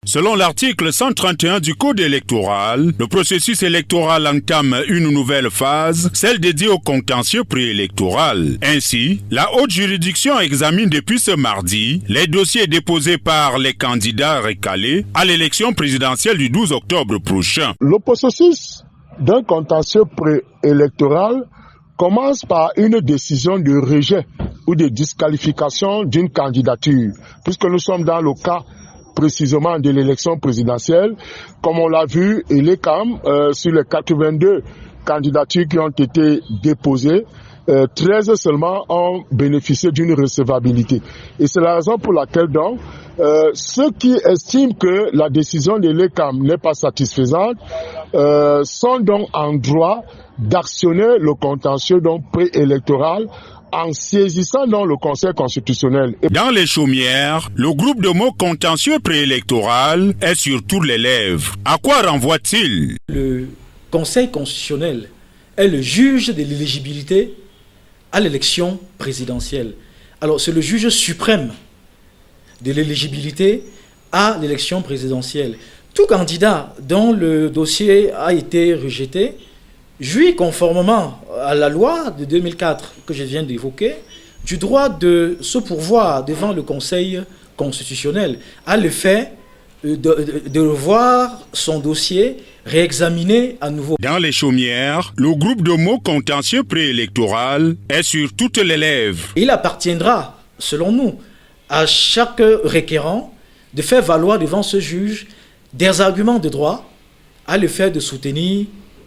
Selon l'article 131 du Code électoral, le processus électoral entame une nouvelle phase, celle dédiée au contentieux préélectoral. Ainsi, la haute juridiction examine depuis ce mardi les dossiers déposés par les candidats recalés à l'élection présidentielle du 12 octobre prochain. Le processus d'un contentieux préélectoral commence par une décision de rejet ou de disqualification d'une candidature, puisque nous sommes dans le cas précisément de l'élection présidentielle. Comme on l'a vu, l'ECAM, sur les 82 candidatures qui ont été déposées, 13 seulement ont bénéficié d'une recevabilité. Et c'est la raison pour laquelle donc, ceux qui estiment que la décision de l'ECAM n'est pas satisfaisante sont donc en droit d'actionner le contentieux donc préélectoral en saisissant dans le Conseil constitutionnel. Dans les chaumières, le groupe de mots contentieux préélectoral est sur toutes les lèvres. À quoi renvoie-t-il? Le Conseil constitutionnel est le juge de l'éligibilité à l'élection présidentielle. Alors, c'est le juge suprême de l'éligibilité à l'élection présidentielle. Tout candidat dont le dossier a été rejeté jouit, conformément à la loi de 2004 que je viens d'évoquer, du droit de se pourvoir devant le Conseil constitutionnel à le fait de revoir son dossier réexaminé à nouveau. Dans les chaumières, le groupe de mots contentieux préélectoral est sur toutes les lèvres. Il appartiendra, selon nous, à chaque requérant de faire valoir devant ce juge des arguments de droit à le fait de soutenir,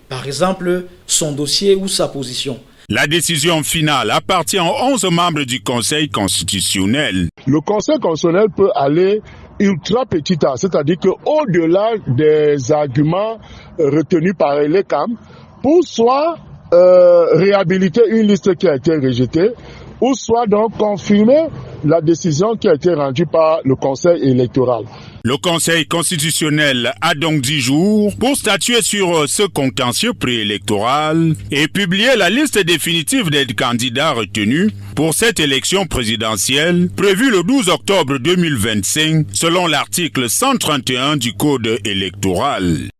par exemple, son dossier ou sa position. La décision finale appartient aux 11 membres du Conseil constitutionnel. Le Conseil constitutionnel peut aller ultra petit A, c'est-à-dire qu'au-delà des arguments retenus par l'ECAM, pour soit réhabiliter une liste qui a été rejetée, ou soit donc confirmer la décision qui a été rendue par le Conseil électoral. Le Conseil constitutionnel a donc 10 jours pour statuer sur ce contentieux préélectoral et publier la liste définitive des candidats retenus pour cette élection présidentielle prévue le 12 octobre 2025 selon l'article 131 du Code électoral.